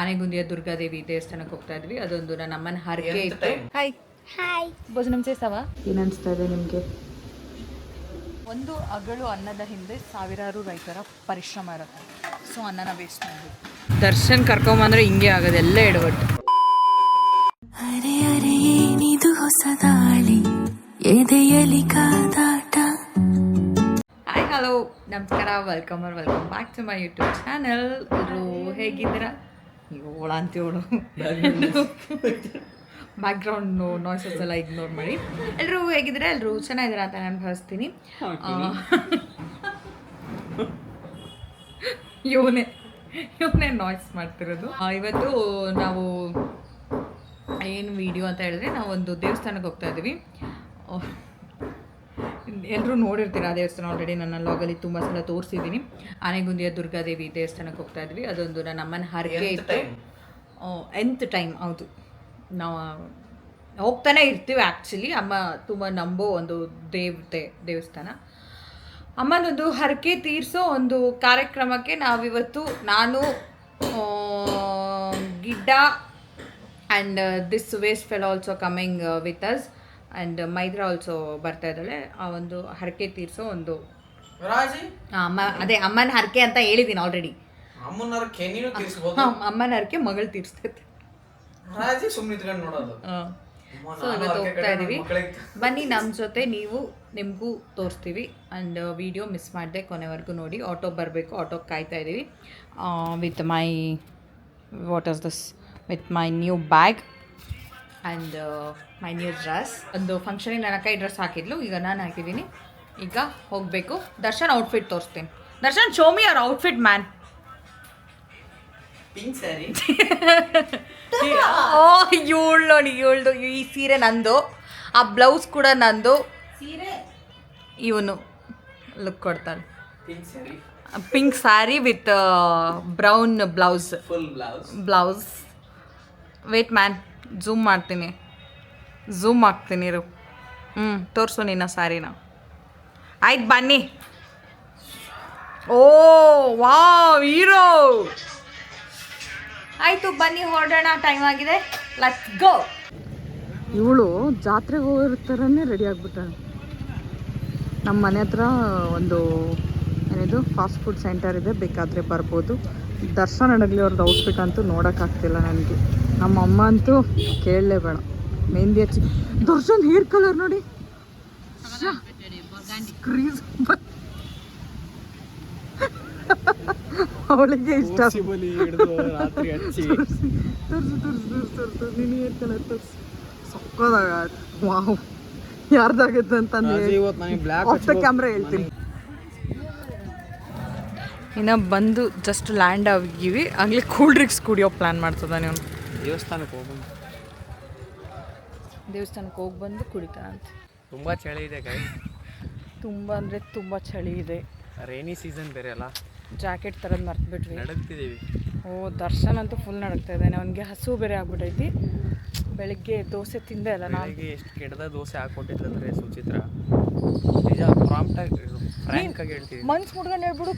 ಆನೆಗುಂದಿಯ ದುರ್ಗಾದೇವಿ ದೇವಸ್ಥಾನಕ್ಕೆ ಹೋಗ್ತಾ ಇದ್ವಿ. ಅದೊಂದು ನನ್ನ ಅಮ್ಮನ ಹರಕೆ ಇತ್ತು. ಹಾಯ್ ಹಾಯ್ ಭೋಜನ ಸೇಸವ ಏನು ಅನಿಸ್ತಾ ಇದೆ ನಿಮಗೆ? ಒಂದು ಅಗಳು ಅನ್ನದ ಹಿಂದೆ ಸಾವಿರಾರು ರೈತರ ಪರಿಶ್ರಮ ಇರುತ್ತೆ. ಸೊ ಅನ್ನನ ವೇಸ್ಟ್ ಮಾಡಿ ದರ್ಶನ್ ಕರ್ಕೊಂಬಂದ್ರೆ ಹಿಂಗೆ ಆಗೋದು, ಎಲ್ಲ ಎಡವಟ್ಟು. ಅರೆ ಅರೆ ಏನಿದು ಹೊಸ ದಾಳಿ ಎದೆಯಲಿ ಕಾದಾಟ. ಹಾಯ್ ಹಲೋ ನಮಸ್ಕಾರ, welcome back to my YouTube channel. ಎಲ್ಲರೂ ಹೇಗಿದ್ದೀರಾ? ನೀವು ಓಳ ಅಂತೇಳು ಬ್ಯಾಕ್ಗ್ರೌಂಡ್ ನಾಯ್ಸಸ್ ಎಲ್ಲ ಇಗ್ನೋರ್ ಮಾಡಿ. ಎಲ್ಲರೂ ಹೇಗಿದ್ದೀರಾ? ಎಲ್ಲರೂ ಚೆನ್ನಾಗಿದ್ದೀರಾ ಅಂತ ನಾನು ಭಾವಿಸ್ತೀನಿ. ಇವನೇ ನಾಯ್ಸ್ ಮಾಡ್ತಿರೋದು. ಇವತ್ತು ನಾವು ಏನು ವಿಡಿಯೋ ಅಂತ ಹೇಳಿದ್ರೆ, ನಾವು ಒಂದು ದೇವಸ್ಥಾನಕ್ಕೆ ಹೋಗ್ತಾ ಇದ್ದೀವಿ. ಎಲ್ಲರೂ ನೋಡಿರ್ತೀರ ಆ ದೇವಸ್ಥಾನ, ಆಲ್ರೆಡಿ ನನ್ನ ಲಾಗಲ್ಲಿ ತುಂಬ ಸಲ ತೋರಿಸಿದ್ದೀನಿ. ಆನೆಗುಂದಿಯ ದುರ್ಗಾದೇವಿ ದೇವಸ್ಥಾನಕ್ಕೆ ಹೋಗ್ತಾ ಇದ್ವಿ. ಅದೊಂದು ನನ್ನ ಅಮ್ಮನ ಹರಕೆ ಇತ್ತು. ಎಂತ್ ಟೈಮ್, ಹೌದು. ನಾವು ಹೋಗ್ತಾನೆ ಇರ್ತೀವಿ. ಆ್ಯಕ್ಚುಲಿ ಅಮ್ಮ ತುಂಬ ನಂಬೋ ಒಂದು ದೇವಸ್ಥಾನ. ಅಮ್ಮನೊಂದು ಹರಕೆ ತೀರಿಸೋ ಒಂದು ಕಾರ್ಯಕ್ರಮಕ್ಕೆ ನಾವಿವತ್ತು, ನಾನು ಗಿಡ್ಡ and this waste fellow also coming with us and Maitra also ಬರ್ತಾ ಇದ್ದಾಳೆ. ಆ ಒಂದು ಹರಕೆ ತೀರಿಸೋ ಒಂದು ಅದೇ ಅಮ್ಮನ ಹರಕೆ ಅಂತ ಹೇಳಿದ್ದೀನಿ ಆಲ್ರೆಡಿ. ಅಮ್ಮನ ಹರಕೆ ಮಗಳು ತೀರಿಸ್ತೈತೆ. ಸೊ ಇವತ್ತು ಹೋಗ್ತಾ ಇದ್ದೀವಿ. ಬನ್ನಿ ನಮ್ಮ ಜೊತೆ, ನಿಮಗೂ ತೋರಿಸ್ತೀವಿ. ಆ್ಯಂಡ್ ವಿಡಿಯೋ ಮಿಸ್ ಮಾಡಿದೆ, ಕೊನೆವರೆಗೂ ನೋಡಿ. ಆಟೋ ಬರಬೇಕು, ಆಟೋಗೆ ಕಾಯ್ತಾ ಇದ್ದೀವಿ. With my with my new bag and my new dress. ಒಂದು ಫಂಕ್ಷನಿಗೆ ನನ್ನ ಕೈ ಡ್ರೆಸ್ ಹಾಕಿದ್ಲು, ಈಗ ನಾನು ಹಾಕಿದ್ದೀನಿ. ಈಗ ಹೋಗಬೇಕು. ದರ್ಶನ್ ಔಟ್ಫಿಟ್ ತೋರಿಸ್ತೀನಿ. Darshan, show me our outfit man. ಇವಳು ನೋಡಿ, ಇವಳ್ದು ಈ ಸೀರೆ ನಂದು, ಆ ಬ್ಲೌಸ್ ಕೂಡ ನಂದು. ಇವನು ಲುಕ್ ಕೊಡ್ತಾನೆ. Pink saree with brown blouse. Wait man, zoom ಆಗ್ತೀನಿ ಇರು. ತೋರಿಸು ನಿನ್ನ ಸ್ಯಾರಿನ. ಆಯ್ತು ಬನ್ನಿ. Oh wow, hero. ಆಯಿತು ಬನ್ನಿ, ಹೊರಡೋಣ. ಟೈಮ್ ಆಗಿದೆ, ಲೆಟ್ಸ್ ಗೋ. ಇವಳು ಜಾತ್ರೆಗೆ ಹೋಗಿರ್ತಾರನೇ ರೆಡಿ ಆಗಿಬಿಟ್ಟಾಳೆ. ನಮ್ಮ ಮನೆ ಹತ್ರ ಒಂದು ಏನಿದು ಫಾಸ್ಟ್ ಫುಡ್ ಸೆಂಟರ್ ಇದೆ, ಬೇಕಾದರೆ ಬರ್ಬೋದು. ದರ್ಶನ್ ಅಡಗಲಿ ಅವ್ರದ್ದು ಔಟ್ಫಿಟ್ ಅಂತೂ ನೋಡೋಕ್ಕಾಗ್ತಿಲ್ಲ ನನಗೆ. ನಮ್ಮ ಅಮ್ಮ ಅಂತೂ ಕೇಳಲೇಬೇಡ, ಮೆಹಂದಿ ಹಚ್ಚಿ. ದರ್ಶನ್ ಹೇರ್ ಕಲರ್ ನೋಡಿ, ಅವಳಿಗೆ ಇಷ್ಟ. ನೀನು ಹೇರ್ ಕಲರ್ ತೋರಿಸಿ, ಸಕ್ಕದಾಗ. ವಾವ್, ಯಾರ್ದಾಗುತ್ತೆ ಅಂತಂದು ಕ್ಯಾಮ್ರಾ ಹೇಳ್ತೀನಿ. ಇನ್ನು ಬಂದು ಜಸ್ಟ್ ಲ್ಯಾಂಡ್ ಆಗಿವಿ. ಆಗಲೇ ಕೂಲ್ ಡ್ರಿಂಕ್ಸ್ ಕುಡಿಯೋ ಪ್ಲ್ಯಾನ್ ಮಾಡ್ತದ. ನೀವು ದೇವಸ್ಥಾನಕ್ಕೆ ಹೋಗಿ ಬಂದು ಕುಡಿತಾನಂತೆ. ತುಂಬ ಚಳಿ ಇದೆ ಗೈ, ತುಂಬ ಅಂದರೆ ತುಂಬ ಚಳಿ ಇದೆ. ರೈನಿ ಸೀಸನ್ ಬೇರೆ ಅಲ್ಲ. ಜಾಕೆಟ್ ತರದ್ ಮರ್ತ್ಬಿಟ್ವಿ, ನಡಗ್ತಿದ್ದೀವಿ. ಓ ದರ್ಶನ್ ಅಂತೂ ಫುಲ್ ನಡಗ್ತಾ ಇದ್ದಾನೆ. ಅವನಿಗೆ ಹಸು ಬೇರೆ ಆಗ್ಬಿಟ್ಟೈತಿ. ಬೆಳಿಗ್ಗೆ ದೋಸೆ ತಿಂದೆ ಅಲ್ಲ ನಾನು. ಎಷ್ಟು ಕೆಟ್ಟದ ದೋಸೆ ಹಾಕ್ಕೊಟ್ಟಿದ್ದಂದ್ರೆ ಸುಚಿತ್ರ, ನಿಜ ಪ್ರಾಂಪ್ಟಾಗಿ ಫ್ರ್ಯಾಂಕಾಗಿ ಹೇಳ್ತೀವಿ. ಮನ್ಸು ಮುಡ್ಕೊಂಡು ಹೇಳ್ಬಿಡು,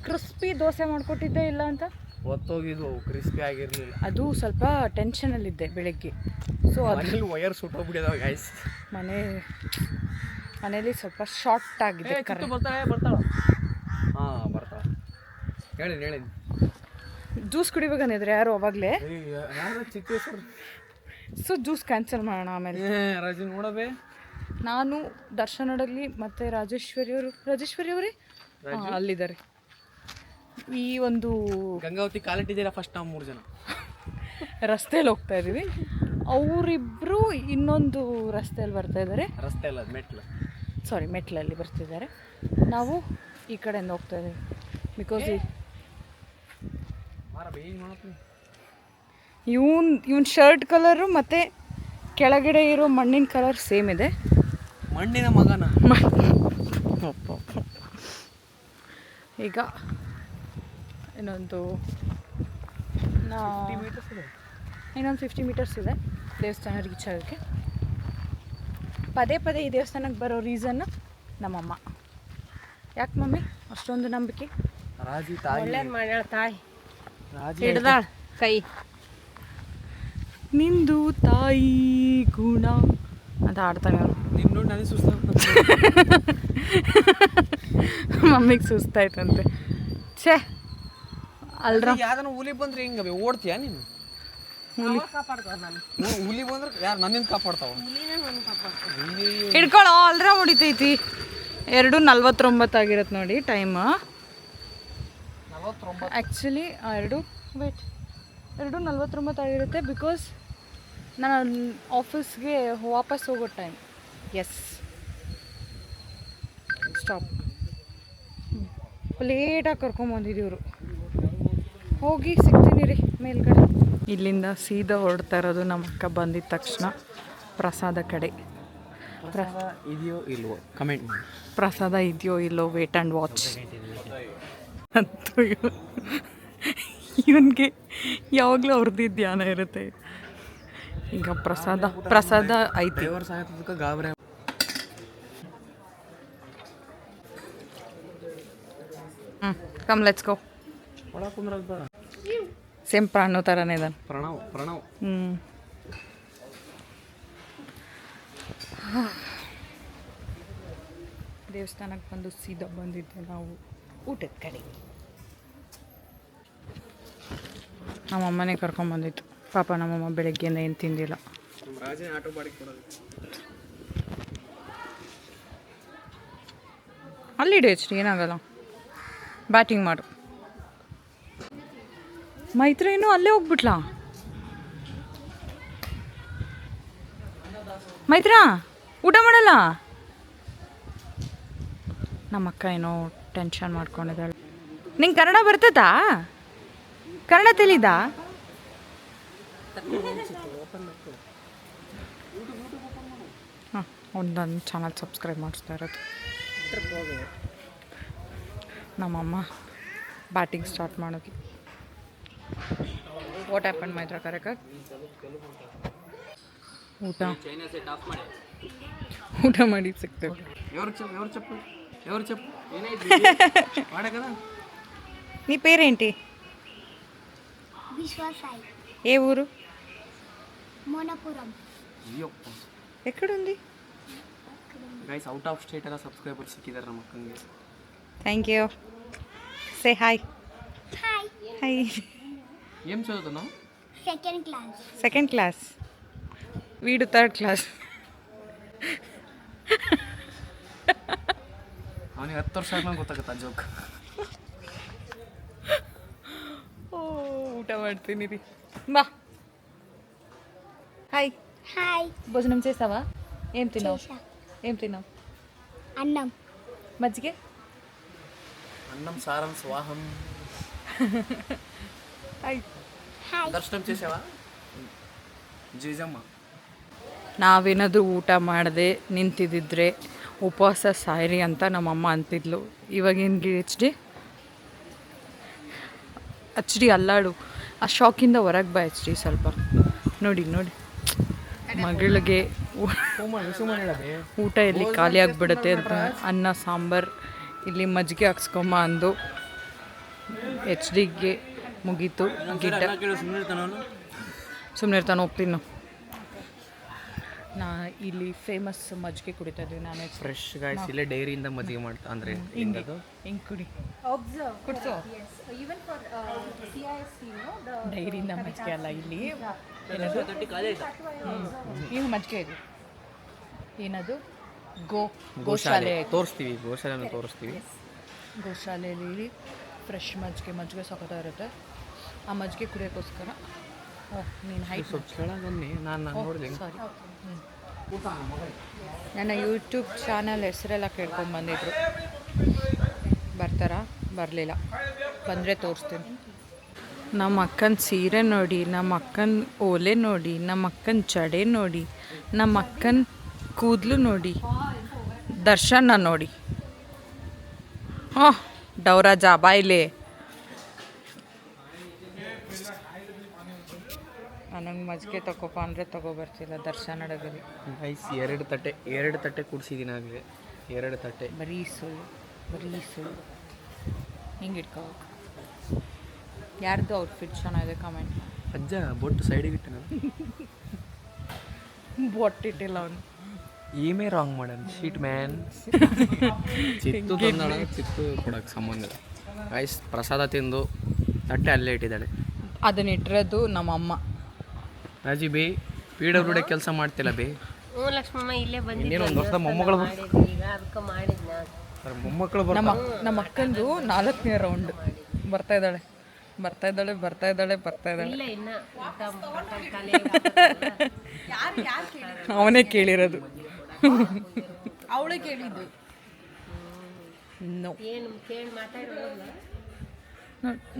ಕ್ರಿಸ್ಪಿ ದೋಸೆ ಮಾಡಿಕೊಟ್ಟಿದ್ದೆ ಇಲ್ಲ ಅಂತ. ಒತ್ತೋಗಿದ್ವು, ಕ್ರಿಸ್ಪಿ ಆಗಿರಲಿಲ್ಲ. ಅದು ಸ್ವಲ್ಪ ಟೆನ್ಷನಲ್ಲಿದ್ದೆ ಬೆಳಗ್ಗೆ. ಸೊ ಅದರಲ್ಲಿ ವಯರ್ ಸುಟ್ಟೋಗ್ಬಿಟ್ಟಿದಾವೆ ಗೈಸ್. ಮನೇಲಿ ಸ್ವಲ್ಪ ಶಾರ್ಟ್ ಆಗಿದೆ. ಬರ್ತಾಳ ಹಾಂ ಬರ್ತಾಳ. ಹೇಳಿ ಜ್ಯೂಸ್ ಕುಡಿಬೇಕಂದಿದ್ರೆ ಯಾರು ಅವಾಗಲೇ. ಚಿಕ್ಕ ಸೊ ಜ್ಯೂಸ್ ಕ್ಯಾನ್ಸಲ್ ಮಾಡೋಣ ಆಮೇಲೆ. ರಾಜು ನೋಡಬೇ, ನಾನು ದರ್ಶನ್ ಅಡಗಲಿ ಮತ್ತು ರಾಜೇಶ್ವರಿ ಅವರೇ ಅಲ್ಲಿದ್ದಾರೆ. ಈ ಒಂದು ಗಂಗಾವತಿ ಕಾಲಿಟ್ಟಿದ್ದೀರಾ ಫಸ್ಟ್. ನಾವು 3 ಜನ ರಸ್ತೆಯಲ್ಲಿ ಹೋಗ್ತಾ ಇದ್ದೀವಿ. ಅವರಿಬ್ಬರು ಇನ್ನೊಂದು ರಸ್ತೆಯಲ್ಲಿ ಬರ್ತಾ ಇದ್ದಾರೆ. ರಸ್ತೆ ಅಲ್ಲ, ಮೆಟ್ಲಲ್ಲಿ ಬರ್ತಿದ್ದಾರೆ. ನಾವು ಈ ಕಡೆಯಿಂದ ಹೋಗ್ತಾ ಇದ್ದೀವಿ. ಬಿಕಾಸ್ ಇವನ್ ಶರ್ಟ್ ಕಲರು ಮತ್ತು ಕೆಳಗಡೆ ಇರೋ ಮಣ್ಣಿನ ಕಲರ್ ಸೇಮ್ ಇದೆ. ಮಣ್ಣಿನ ಮಗನ. ಈಗ ಇನ್ನೊಂದು 50 ಮೀಟರ್ಸ್ ಇದೆ ದೇವಸ್ಥಾನ ರೀಚ್ ಆಗೋಕ್ಕೆ. ಪದೇ ಈ ದೇವಸ್ಥಾನಕ್ಕೆ ಬರೋ ರೀಸನ್ನು ನಮ್ಮಮ್ಮ. ಯಾಕೆ ಮಮ್ಮಿ ಅಷ್ಟೊಂದು ನಂಬಿಕೆ? ರಾಜಿ ತಾಯಿ ಒಳ್ಳೇದು ಮಾಡ್ಯಾಳ ತಾಯಿ. ಹಿಡ್ದಾಳ ಕೈ. ನಿಂದು ತಾಯಿ ಗುಣ ಅಂತ ಆಡ್ತಾನೆ ಅವನು. ನಿನ್ನ ನೋಡಿ ನನಗೆ ಸುಸ್ತು. ಮಮ್ಮಿಗೆ ಸುಸ್ತಾಯ್ತಂತೆ. ಛೇ ಅಲ್ರ ಯಾವ್ದಾನ ಹುಲಿ ಬಂದ್ರೆ ಹಿಂಗೆ ಓಡ್ತೀಯಾ ನೀನು? ಹುಲಿ ಬಂದ್ರೆ ಯಾರು ನನ್ನಿಂದ ಕಾಪಾಡ್ತಾವ? ಹಿಡ್ಕೊಳ್ಳೋ ಅಲ್ರ ಮುಡಿತೈತಿ. 2:49 ಆಗಿರತ್ತೆ ನೋಡಿ ಟೈಮ್. ಆ್ಯಕ್ಚುಲಿ 2:49 ಆಗಿರುತ್ತೆ ಬಿಕಾಸ್ ನಾನು ಆಫೀಸ್ಗೆ ವಾಪಸ್ ಹೋಗೋ ಟೈಮ್. S stop. ಲೇಟಾಗಿ ಕರ್ಕೊಂಬಂದಿದ್ದೀವ್ರು. ಹೋಗಿ ಸಿಗ್ತೀನಿ ರೀ ಮೇಲ್ಗಡೆ. ಇಲ್ಲಿಂದ ಸೀದಾ ಹೊರಡ್ತಾ ಇರೋದು ನಮ್ಮ ಅಕ್ಕ ಬಂದಿದ್ದ ತಕ್ಷಣ ಪ್ರಸಾದ ಕಡೆ. ಇದೆಯೋ ಇಲ್ವೋ ಕಮೆಂಟ್ ಮಾಡಿ. ಪ್ರಸಾದ ಇದೆಯೋ ಇಲ್ಲೋ ವೇಟ್ ಆ್ಯಂಡ್ ವಾಚ್. ಅಂತೂ ಇವನಿಗೆ ಯಾವಾಗಲೂ ಅವ್ರದ್ದು ಧ್ಯಾನ ಇರುತ್ತೆ. ಈಗ ಪ್ರಸಾದ ಐತಿ. ದೇವರ ಸಾಯತದಕ್ಕೆ ಗಾಬರಿ. ಕಮ್ ಲೆಟ್ಸ್ ಗೋ. ಒಳಗೆ ಕುಂದ್ರಲ್ಲ ಬೇಡ. ಸೇಮ್ ಪ್ರಾಣೋ ಥರನೇ ಇದ್ದಾನೆ. ಪ್ರಣವ್. ದೇವಸ್ಥಾನಕ್ಕೆ ಬಂದು ಸೀದಾ ಬಂದಿದ್ದೆ ನಾವು ಊಟದ ಕಡೆ. ನಮ್ಮಮ್ಮನೇ ಕರ್ಕೊಂಬಂದಿತ್ತು. ಪಾಪ ನಮ್ಮಮ್ಮ ಬೆಳಗ್ಗೆಯಿಂದ ಏನು ತಿಂದಿಲ್ಲ. ಆಟೋ ಬಾಡಿಗೆ ಕೊಡೋದು ಅಲ್ಲಿಡು ಹೆಚ್ಚು ಏನಾಗಲ್ಲ. ಬ್ಯಾಟಿಂಗ್ ಮಾಡು. ಮೈತ್ರೇನು ಅಲ್ಲೇ ಹೋಗ್ಬಿಟ್ಲಾ? ಮೈತ್ರಾ ಊಟ ಮಾಡಲ್ಲ? ನಮ್ಮ ಅಕ್ಕ ಏನೋ ಟೆನ್ಷನ್ ಮಾಡ್ಕೊಂಡಿದ್ದಾಳೆ. ನಿಂಗೆ ಕನ್ನಡ ಬರ್ತದಾ? ಕನ್ನಡ ತಿಳಿದಾ? ಹಾಂ, ಒಂದೊಂದು ಚಾನಲ್ ಸಬ್ಸ್ಕ್ರೈಬ್ ಮಾಡಿಸ್ತಾ ಇರೋದು. ನಮ್ಮಮ್ಮ ಬ್ಯಾಟಿಂಗ್ ಸ್ಟಾರ್ಟ್ ಮಾಡೋದು. ವಾಟ್ ಹ್ಯಾಪನ್ ಮೈತ್ರಾ ಕರೆಕ? ಊಟ ಮಾಡಿ ಸಿಗ್ತೇವೆ. నీ పేరేంటి? విశ్వాసాయి. ఏ ఊరు? మోనపురం. ఎక్కడుంది? ಗೈಸ್ ಔಟ್ ಆಫ್ ಸ್ಟೇಟ್ ಎಲ್ಲ ಸಬ್ಸ್ಕ್ರೈಬರ್ ಸಿಕ್ಕಿದ್ದಾರೆ ನಮ್ಮ ಅಕ್ಕಂಗೆ. Thank you. Say hi. Hi. Hi. ఏం చదువుతున్నావు? Second class. Second class. వీడు థర్డ్ క్లాస్. ಅವನಿಗೆ 10 ವರ್ಷ ಆದ್ಮೇಲೆ ಗೊತ್ತಾಗುತ್ತೆ ಜೋಕ್. ಊಟ ಮಾಡ್ತೀನಿ ರೀ. ಬಾ. ಹಾಯ್. హాయ్. భోజనం చేసావా? ఏం తిన్నావు? చేశా. ఏం తిన్నావు? అన్నం. మజ్జిగే? అన్నం సారం స్వాహం. ಹಾಯ್. హాయ్. ದರ್ಶನ చేసావా? ಜೇಜಮ್ಮ. ನಾವೇನಾದರೂ ಊಟ ಮಾಡದೆ ನಿಂತಿದ್ದಿದ್ರೆ ಉಪವಾಸ ಸಾಯಿರಿ ಅಂತ ನಮ್ಮಮ್ಮ ಅಂತಿದ್ಲು. ಇವಾಗೇನು ಎಚ್ ಡಿ ಅಲ್ಲಾಡು. ಆ ಶಾಕಿಂದ ಹೊರಗೆ ಬಾ ಎಚ್ ಡಿ ಸ್ವಲ್ಪ. ನೋಡಿ ಮಗಳಿಗೆ ಊಟ ಎಲ್ಲಿ ಖಾಲಿ ಆಗಿಬಿಡುತ್ತೆ ಅಂತ ಅನ್ನ ಸಾಂಬಾರು ಇಲ್ಲಿ ಮಜ್ಜಿಗೆ ಹಾಕ್ಸ್ಕೊಂಬ ಅಂದು ಎಚ್ ಡಿಗೆ ಮುಗೀತು. ಗಿಡ್ಡ ಸುಮ್ಮನೆ ಇರ್ತಾನೆ. ಹೋಗ್ತೀನಿ ನಾ ಇಲ್ಲಿ ಫೇಮಸ್ ಮಜ್ಜಿಗೆ ಕುಡಿತಾ ಇದ್ವಿ. ನಾನು ಫ್ರೆಶ್ ಗಾಯ್ಸ್ ಇಲ್ಲೇ ಡೈರಿಯಿಂದ ಮಜ್ಜಿಗೆ ಮಾಡ್ತಾ ಅಂದರೆ ಹಿಂಗದು ಹಿಂಗೆ ಕುಡಿ ಕುಡಿಸೋ. ಡೈರಿಯಿಂದ ಮಜ್ಜಿಗೆ ಅಲ್ಲ ಇಲ್ಲಿ. ಈಗ ಮಜ್ಜಿಗೆ ಇದೆ. ಏನದು? ಗೋಶಾಲೆ ತೋರಿಸ್ತೀವಿ. ಗೋಶಾಲೆನೂ ತೋರಿಸ್ತೀವಿ. ಗೋಶಾಲೆಯಲ್ಲಿ ಫ್ರೆಶ್ ಮಜ್ಜಿಗೆ ಸಖತ ಇರುತ್ತೆ. ಆ ಮಜ್ಜಿಗೆ ಕುಡಿಯೋಕ್ಕೋಸ್ಕರ. ಓಹ್ ನೀನು ಹೈಟ್ ಸ್ವಲ್ಪ ಕೆಳಗೆ ಬನ್ನಿ, ನಾನು ನೋಡಿದೆ. ಸಾರಿ. ನನ್ನ ಯೂಟ್ಯೂಬ್ ಚಾನಲ್ ಹೆಸರೆಲ್ಲ ಕೇಳ್ಕೊಂಡು ಬಂದಿದ್ರು. ಬರ್ತಾರಾ? ಬರಲಿಲ್ಲ. ಬಂದರೆ ತೋರಿಸ್ತೀನಿ. ನಮ್ಮ ಅಕ್ಕನ ಸೀರೆ ನೋಡಿ, ನಮ್ಮ ಅಕ್ಕನ ಓಲೆ ನೋಡಿ, ನಮ್ಮ ಅಕ್ಕನ ಜಡೆ ನೋಡಿ, ನಮ್ಮ ಅಕ್ಕನ ಕೂದಲು ನೋಡಿ, ದರ್ಶನ ನೋಡಿ. ಹಾಂ ಡೌರಾಜ ಬಾಯ್ಲೆ. ನನಗೆ ಮಜ್ಜಿಗೆ ತಗೋಪ ಅಂದರೆ ತಗೋಬರ್ತಿಲ್ಲ ದರ್ಶನ ಅಡಗಲಿ. ಗೈಸ್ ಎರಡು ತಟ್ಟೆ ಕುಡಿಸಿದ್ದೀನಿ ಆಗಲೇ. 2 ತಟ್ಟೆ. ಬರೀ ಸುಳ್ಳು. ಹಿಂಗೆ ಇಟ್ಕೋಬೇಕು. ಯಾರ್ದು ಔಟ್ಫಿಟ್ ಚೆನ್ನಾಗಿದೆ ಕಮೆಂಟ್ ಮಾಡಿ. ಅಜ್ಜ ಬೊಟ್ಟು ಸೈಡಿಗೆ ಇಟ್ಟನ ಬೊಟ್ಟಿಟ್ಟಿಲ್ಲ ಅವನು. ಏಮೇ ರಾಂಗ್ ಮಾಡ್ಯಾನ ಶೀಟ್ ಮ್ಯಾನ್. ಚಿತ್ತು ತಂದಾಳ, ಚಿತ್ತು ಕೊಡಕ್ಕೆ ಸಂಬಂಧ ಇಲ್ಲ. ಗೈಸ್ ಪ್ರಸಾದ ತಿಂದು ತಟ್ಟೆ ಅಲ್ಲೇ ಇಟ್ಟಿದ್ದಾಳೆ. ಅದನ್ನ ಇಟ್ಟಿರೋದು ನಮ್ಮಮ್ಮ. ರಾಜಿ ಬೇ PWD ಕೆಲಸ ಮಾಡ್ತಿಲ್ಲ ಬೇ. ಲಕ್ಷ್ಮಮ್ಮ ಇಲ್ಲೇ ಇನ್ನೇನು ಒಂದು ವರ್ಷದ ಮೊಮ್ಮಗಳು ಈಗ ಅದಕ್ಕೆ ಮಾಡಿದ್ನ. ಮೊಮ್ಮಕ್ಕಳು ನಮ್ಮ ಅಕ್ಕಂದು 4ನೇ ರೌಂಡ್ ಬರ್ತಾ ಇದ್ದಾಳೆ. ಇಲ್ಲ ಇನ್ನ ಅವನೇ ಕೇಳಿರೋದು. ಅವಳೇ ಕೇಳಿದ್ದು. ಏನು ಕೇಳಿ ಮಾತಾಡೋಲ್ಲ.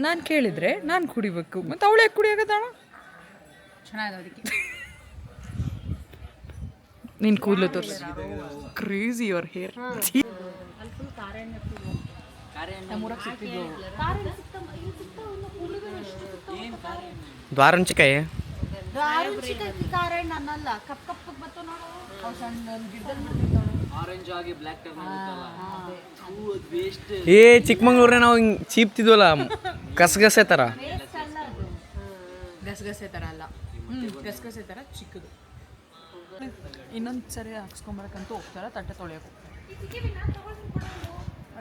ನಾನು ಕೇಳಿದ್ರೆ ನಾನು ಕುಡಿಬೇಕು, ಮತ್ತು ಅವಳೇ ಕುಡಿಯೋಗದಾಳ. ಚೆನ್ನಾಗಿ ಅದಕ್ಕೆ ನಿನ್ನ ಕೂದಲು ತೋರಿಸಿ. Crazy your hair. ದ್ವಾರಂಚಿಕಾಯಿ ಏ ಚಿಕ್ಕಮಂಗ್ಳೂರ್ನ ನಾವು ಹಿಂಗೆ ಚೀಪ್ತಿದ್ವಲ್ಲ ಗಸಗಸೆ ಥರ. ಗಸಗಸೆ ಥರ ಅಲ್ಲ, ಗಸಗಸೆ ಥರ ಚಿಕ್ಕದು. ಇನ್ನೊಂದು ಸರಿ ಹಾಕ್ಸ್ಕೊಂಬರಕ್ಕಂತೂ ಹೋಗ್ತಾರ. ತಟ್ಟೆ ತೊಳೆಯೋಕೆ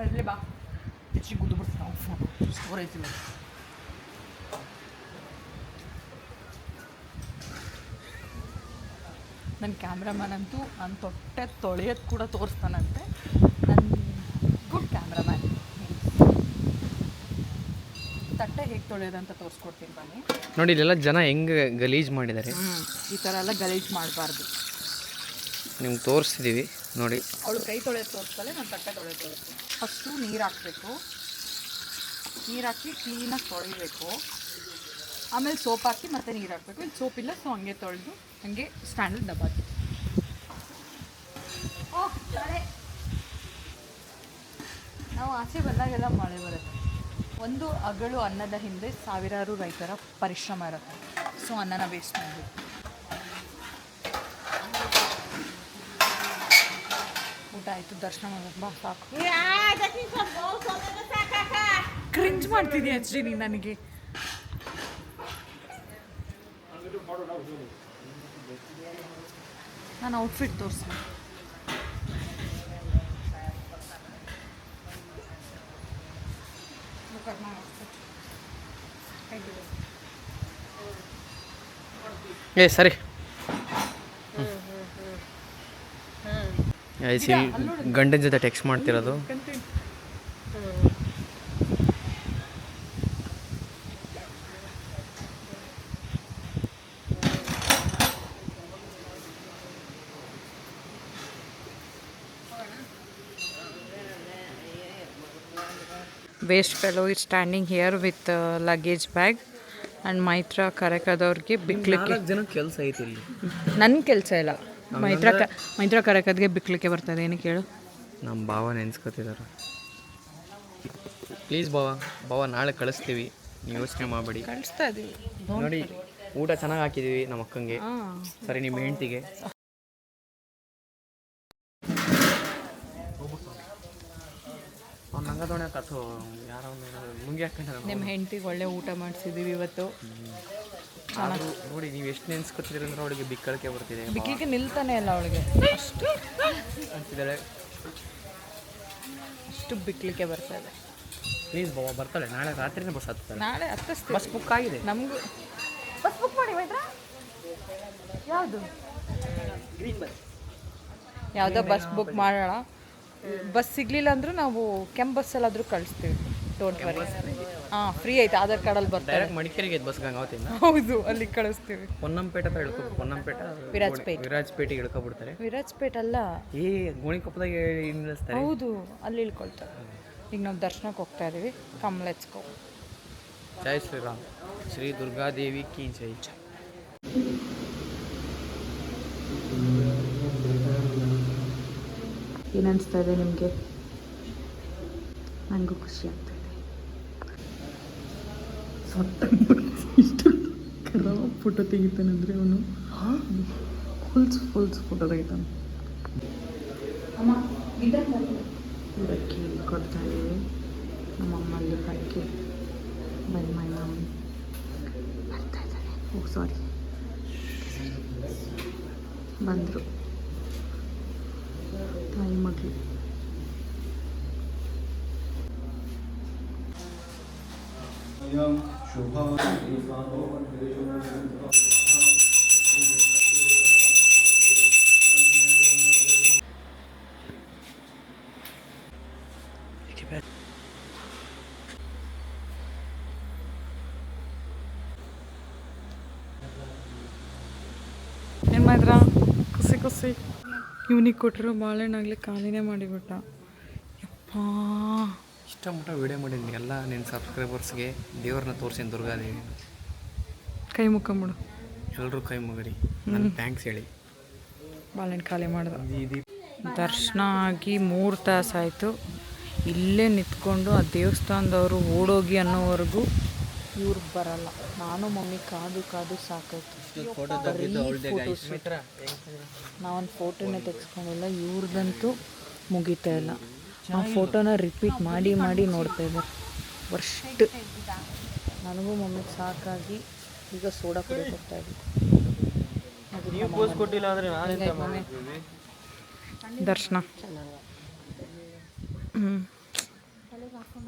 ಅಲ್ಲೇ ಬಾ, ಹೆಚ್ಚಿಗೆ ಗುದ್ದು ಬಿಡ್ತು ನಾವು ಫೋನ್ ಸ್ಟೋರೇಜಿಲ್ಲ. ನನ್ನ ಕ್ಯಾಮ್ರಾಮ್ಯಾನ್ ಅಂತೂ ನನ್ನ ತೊಟ್ಟೆ ತೊಳೆಯೋದು ಕೂಡ ತೋರಿಸ್ತಾನಂತೆ. ನನ್ನ ಗುಡ್ ಕ್ಯಾಮ್ರಾಮ್ಯಾನ್. ತಟ್ಟೆ ಹೇಗೆ ತೊಳೆಯೋದಂತ ತೋರಿಸ್ಕೊಡ್ತೀನಿ ಬನ್ನಿ. ನೋಡಿ ಇಲ್ಲೆಲ್ಲ ಜನ ಹೆಂಗೆ ಗಲೀಜು ಮಾಡಿದ್ದಾರೆ. ಈ ಥರ ಎಲ್ಲ ಗಲೀಜು ಮಾಡಬಾರ್ದು. ನಿಮ್ಗೆ ತೋರಿಸ್ತಿದ್ದೀವಿ ನೋಡಿ. ಅವಳು ಕೈ ತೊಳೆಯೋದು ತೋರಿಸ್ತಾಳೆ, ನಾನು ತಟ್ಟೆ ತೊಳೆಯೋದು ತೋರಿಸ್ತೀನಿ. ಫಸ್ಟು ನೀರು ಹಾಕಬೇಕು. ನೀರು ಹಾಕಿ ಕ್ಲೀನಾಗಿ ತೊಳಿಬೇಕು. ಆಮೇಲೆ ಸೋಪ್ ಹಾಕಿ ಮತ್ತೆ ನೀರು ಹಾಕಬೇಕು. ಇಲ್ಲಿ ಸೋಪ್ ಇಲ್ಲ, ಸೊ ಹಂಗೆ ತೊಳೆದು ಹಂಗೆ ಸ್ಟ್ಯಾಂಡಲ್ಲಿ ದಬ್ಬಾಕಿ. ನಾವು ಆಚೆ ಬಂದಾಗೆಲ್ಲ ಮಳೆ ಬರುತ್ತೆ. ಒಂದು ಅಗಳು ಅನ್ನದ ಹಿಂದೆ ಸಾವಿರಾರು ರೈತರ ಪರಿಶ್ರಮ ಇರುತ್ತೆ. ಸೊ ಅನ್ನನ ವೇಸ್ಟ್ ಮಾಡಬೇಕು. ಊಟ ಆಯಿತು, ದರ್ಶನ ಮಾಡೋದು ಬಾ ಸಾಕು. ಕ್ರಿಂಜ್ ಮಾಡ್ತಿದ್ಯಾ ಅಜ್ಜಿ ನೀನು ನನಗೆ. ನಾನು ಔಟ್ಫಿಟ್ ತೋರಿಸ್ತೀನಿ. ಏ ಸರಿ ಗಂಡನ ಜೊತೆ ಟೆಕ್ಸ್ಟ್ ಮಾಡ್ತಿರೋದು. Waste fellow is standing here with luggage bag and Maitra ಕರೆಕದವ್ರಿಗೆ ಬಿಕ್ಲಿಕ್ಕೆ ಜನ ಕೆಲಸ ಐತಿ ಇಲ್ಲಿ. ನನ್ನ ಕೆಲಸ ಇಲ್ಲ. ಮೈತ್ರ ಕರೆಕದ್ಗೆ ಬಿಕ್ಲಿಕ್ಕೆ ಬರ್ತದೆ. ಏನಕ್ಕೆ ಹೇಳು? ನಮ್ಮ ಭಾವ ನೆನ್ಸ್ಕೊತಿದ್ದಾರೆ. ಪ್ಲೀಸ್ ಭಾವ ನಾಳೆ ಕಳಿಸ್ತೀವಿ, ನೀವು ಯೋಚನೆ ಮಾಡಬೇಡಿ. ಕಳಿಸ್ತಾ ಇದ್ದೀವಿ ನೋಡಿ, ಊಟ ಚೆನ್ನಾಗಿ ಹಾಕಿದ್ದೀವಿ ನಮ್ಮ ಅಕ್ಕಂಗೆ. ಸರಿ, ನಿಮ್ಮ ಹೆಂಡ್ತಿಗೆ ನಂಗದೋಣೆ ಕಥೋ ಯಾರೋ ಮುಂಗಿ ಹಾಕೊಂಡ. ನಿಮ್ಮ ಹೆಂಡ್ತಿಗೆ ಒಳ್ಳೆ ಊಟ ಮಾಡಿಸಿದ್ದೀವಿ ಇವತ್ತು. ನೋಡಿ, ನೀವು ಎಷ್ಟು ನೆನ್ಸ್ಕೊತಿದ್ದೀರಿ ಅಂದ್ರೆ ಅವಳಿಗೆ ಬಿಕ್ಕಳಿಕೆ ಬರ್ತಿದೆ. ಬಿಕ್ಲಿಕ್ಕೆ ನಿಲ್ತಾನೆ ಇಲ್ಲ ಅವಳಿಗೆ. ಅಂತಿದ್ದಾಳೆ, ಅಷ್ಟು ಬಿಕ್ಲಿಕ್ಕೆ ಬರ್ತಾ ಇದೆ. ಪ್ಲೀಸ್ ಬರ್ತಾಳೆ. ನಾಳೆ ರಾತ್ರಿನೇ ಬಸ್ ಹತ್ತಾರೆ. ನಾಳೆ ಹತ್ತಿಸ್ತೀವಿ. ಬಸ್ ಬುಕ್ ಆಗಿದೆ. ನಮಗೂ ಬಸ್ ಬುಕ್ ಮಾಡಿ ಮೈತ್ರ. ಯಾವುದು? ಯಾವುದೋ ಬಸ್ ಬುಕ್ ಮಾಡೋಣ. ಬಸ್ ಸಿಗಲಿಲ್ಲ ಅಂದರೂ ನಾವು ಕೆಂಪು ಬಸ್ಸಲ್ಲಾದರೂ ಕಳಿಸ್ತೀವಿ. Don't worry. ಫ್ರೀ ಐತೆ, ಆಧಾರ್ ಕಾರ್ಡಲ್ಲಿ ಬರ್ತಾರೆ. ಡೈರೆಕ್ಟ್ ಮಡಿಕೇರಿಗೆ ಬಸ್ ಗಂಗಾವತಿಯಿಂದ. ಹೌದು, ಅಲ್ಲಿ ಕಳಿಸ್ತೀವಿ. ಪೊನ್ನಂಪೇಟೆ ಹತ್ರ ಇಳ್ಕೊಬೇಕು. ಪೊನ್ನಂಪೇಟೆ ವಿರಾಜಪೇಟೆಗೆ ಇಳ್ಕೊಬಿಡ್ತಾರೆ. ವಿರಾಜಪೇಟೆ ಅಲ್ಲ, ಗೋಣಿಕೊಪ್ಪದಾಗ ನಿಲ್ಲಿಸ್ತಾರೆ. ಹೌದು, ಅಲ್ಲಿ ಇಳ್ಕೊಳ್ತಾರೆ. ಈಗ ನಾವು ದರ್ಶನಕ್ಕೆ ಹೋಗ್ತಾ ಇದ್ದೀವಿ. Come let's go. ಜೈ ಶ್ರೀರಾಮ್. ಶ್ರೀ ದುರ್ಗಾದೇವಿ ಕಿ ಜೈ. ಏನನ್ನಿಸ್ತಾ ಇದೆ ನಿಮಗೆ? ನನಗೂ ಖುಷಿ ಆಗ್ತಾ ಇದೆ. ಇಷ್ಟು ಫೋಟೋ ತೆಗಿತಾನಂದರೆ ಅವನು ಫುಲ್ಸ್ ಫೋಟೋ ತೆಗಿತಾನೆ. ಅಕ್ಕಿ ಕೊಡ್ತಾ ಇದ್ದೀವಿ. ನಮ್ಮಮ್ಮಲ್ಲಿ ಅಕ್ಕಿ ಬಂದು ಮೈ ಮಾಮ ಬರ್ತಾ ಇದ್ದಾನೆ. ಓ ಸಾರಿ ಬಂದರು ತಾಯಿ ಮಗಳು. ಏನು ಮಾಡಿದ್ರ ಖುಷಿ ಖುಷಿ. ಇವನಿಗೆ ಕೊಟ್ಟರು ಬಾಳೆಹಣ್ಣಾಗಲಿ ಖಾಲಿನೇ ಮಾಡಿಬಿಟ್ಟ. ಯಪ್ಪಾ ಇಷ್ಟ ಮಟ್ಟ ವಿಡಿಯೋ ಮಾಡಿದ್ದೀನಿ ಎಲ್ಲ ನಿನ್ನ ಸಬ್ಸ್ಕ್ರೈಬರ್ಸ್ಗೆ ದೇವ್ರನ್ನ ತೋರಿಸಿನ ದುರ್ಗಾದೇವಿ. ಕೈ ಮುಕ್ಕಂಬಿಡು, ಎಲ್ಲರೂ ಕೈ ಮುಗರಿ, ನನ್ನ ಥ್ಯಾಂಕ್ಸ್ ಹೇಳಿ. ಬಾಳೆಹಣ್ಣು ಖಾಲಿ ಮಾಡ್ದೆ. ದರ್ಶನ ಆಗಿ 3 ತಾಸಾಯಿತು. ಇಲ್ಲೇ ನಿಂತ್ಕೊಂಡು ಆ ದೇವಸ್ಥಾನದವರು ಓಡೋಗಿ ಅನ್ನೋವರೆಗೂ ಇವ್ರು ಬರಲ್ಲ. ನಾನು ಮಮ್ಮಿ ಕಾದು ಕಾದು ಸಾಕಾಯ್ತು. ನಾವೊಂದು ಫೋಟೋನೇ ತೆಗೆಸ್ಕೊಂಡಿಲ್ಲ. ಇವ್ರದಂತೂ ಮುಗಿತಾ ಇಲ್ಲ. ಆ ಫೋಟೋನ ರಿಪೀಟ್ ಮಾಡಿ ಮಾಡಿ ನೋಡ್ತಾ ಇದ್ದಾರೆ. ವರ್ಸ್ಟ್. ನನಗೂ ಮಮ್ಮಿಗೆ ಸಾಕಾಗಿ ಈಗ ಸೋಡಾ ಕುಡಿಯೋಕೆ ಹೋಗ್ತಾ ಇದ್ದೆ. ದರ್ಶನ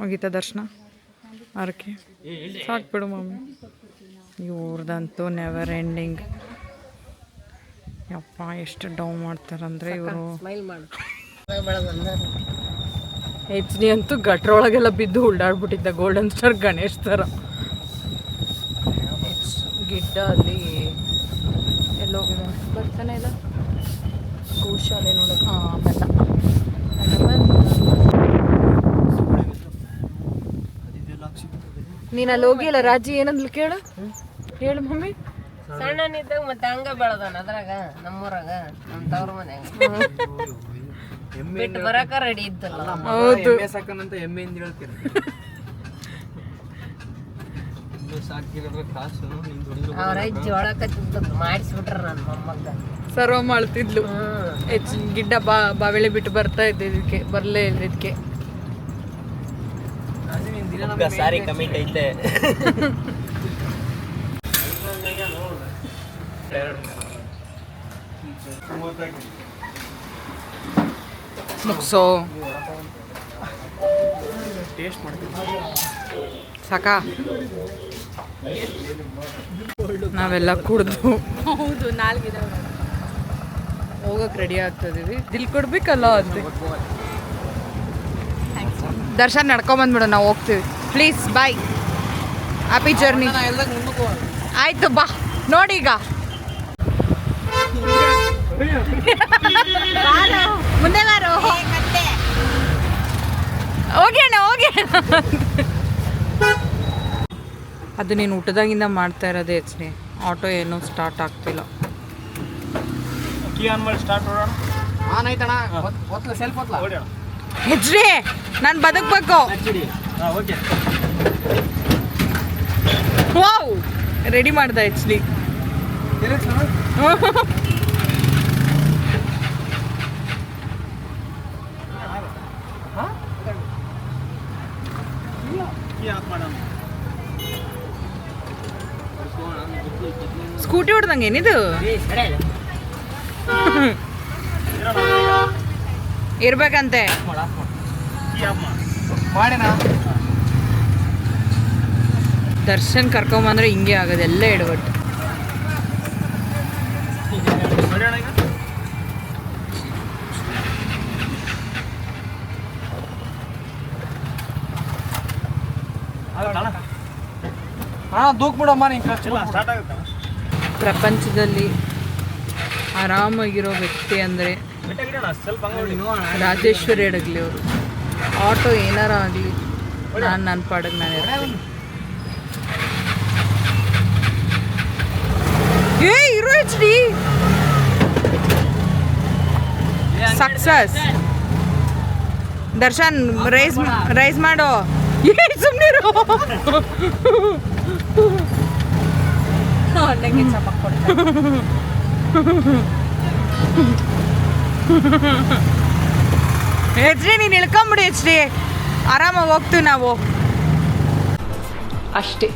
ಮುಗೀತಾ ದರ್ಶನ ಅರಕೆ ಸಾಕ್ಬಿಡು ಮಮ್ಮಿ. ಇವ್ರದಂತೂ ನೆವರ್ ಎಂಡಿಂಗ್. ಯಪ್ಪ ಎಷ್ಟು ಡೌನ್ ಮಾಡ್ತಾರಂದ್ರೆ ಇವರು. ಸ್ಮೈಲ್ ಮಾಡು. ಎಚ್ ಡಿ ಅಂತೂ ಗಟ್ರೊಳಗೆಲ್ಲ ಬಿದ್ದು ಉಳ್ಳಾಡ್ಬಿಟ್ಟಿದ್ದ ಗೋಲ್ಡನ್ ಸ್ಟಾರ್ ಗಣೇಶ್ ಥರ. ಗಿಡ್ಡ ಅಲ್ಲಿ ಎಲ್ಲೋಗಿದೆ ಬರ್ತಾನೆ ಇಲ್ಲ. ಗೋಶಾಲೆ ನೋಡೋಕೆ ಆಮೇಲೆ ನೀನು ಅಲ್ಲಿ ಹೋಗಿಲ್ಲ. ರಾಜಿ ಏನಂದ್ಲು ಕೇಳು, ಹೇಳು ಮಮ್ಮಿ. ಸಣ್ಣನಿದ್ದಾಗ ಮತ್ತೆ ಹಂಗ ಬೆಳದಾನ ಅದ್ರಾಗ ನಮ್ಮೂರಾಗ ನಮ್ಮ ತವ್ರ ಮನ್ಯಾಗ ಬಿಟ್ಟು ಬರಾಕ ರೆಡಿ ಇದ್ದಲ್ಲ. ಹೌದು ಸಾಕಂತ ಎಮ್ಮೆಯಿಂದ ಹೇಳ್ತೀರ. ಅವ್ರ ಜೋಳ ಕತ್ತಿದ್ದು ಮಾಡಿಸ್ಬಿಟ್ರ ನನ್ನ ಮೊಮ್ಮಗ ಸರ್ವ ಮಾಡ್ತಿದ್ಲು. ಗಿಡ್ಡ ಬಾವೆಳೆ ಬಿಟ್ಟು ಬರ್ತಾ ಇದ್ದೆ, ಇದಕ್ಕೆ ಬರಲೇ ಇಲ್ಲ. ಇದಕ್ಕೆ ಸಾರಿ ಕಮಿಟ್ ಐತೆ. ಮುಗ್ಸೋ ಟೇಸ್ಟ್ ಮಾಡ್ತೀನಿ ಸಾಕಾ. ನಾವೆಲ್ಲ ಕುಡ್ದು ಹೌದು ನಾಲ್ಗಿದೆ ಹೋಗಕ್ಕೆ ರೆಡಿ ಆಗ್ತದೀವಿ. ದಿಲ್ ಕೊಡ್ಬೇಕಲ್ಲ ಅಂತ. ದರ್ಶನ್ ನಡ್ಕೊಂಬಂದ್ಬಿಡು, ನಾವು ಹೋಗ್ತೀವಿ. Please bye, happy journey. ಆಯ್ತು ಬಾ ನೋಡಿ ಈಗ ಮುಂದೆ ಬಾರೋ. ಹೋಗ್ಯಾಣ ಹೋಗ್ಯಾಣ. ಅದು ನೀನು ಊಟದಾಗಿಂದ ಮಾಡ್ತಾ ಇರೋದೇ ಹೆಚ್ಚು. ಆಟೋ ಏನೂ ಸ್ಟಾರ್ಟ್ ಆಗ್ತಿಲ್ಲ. ಹೆಚ್ರಿ ನಾನು ಬದುಕಬೇಕು. ವಾವ್ ರೆಡಿ ಮಾಡ್ದೆ ಹೆಚ್ ಡಿ. ಸ್ಕೂಟಿ ಹೊಡ್ದಂಗೆ ಏನಿದು ಇರ್ಬೇಕಂತೆ. ದರ್ಶನ್ ಕರ್ಕೊಂಬಂದ್ರೆ ಹಿಂಗೆ ಆಗೋದು, ಎಲ್ಲ ಎಡವಟ್ಟು. ಪ್ರಪಂಚದಲ್ಲಿ ಆರಾಮಾಗಿರೋ ವ್ಯಕ್ತಿ ಅಂದರೆ ರಾಜೇಶ್ವರಿ ಅಡಗ್ಲಿ ಅವರು. ಆಟೋ ಏನಾರ ಆಗಲಿ ನಾನು ನನ್ನ ಪಾಡಿಗೆ ನಾನು ಇರ್ತೀನಿ. ಏ ಇರೋ H D success. Darshan raise ಮಾಡೋ. ಸುಮ್ಮನಿರು. ಎಚ್ ಡಿ ನೀನು ಇಳ್ಕೊಂಬಿಡಿ. ಎಚ್ ಡಿ ಆರಾಮಾಗಿ ಹೋಗ್ತೀವಿ ನಾವು ಅಷ್ಟೇ.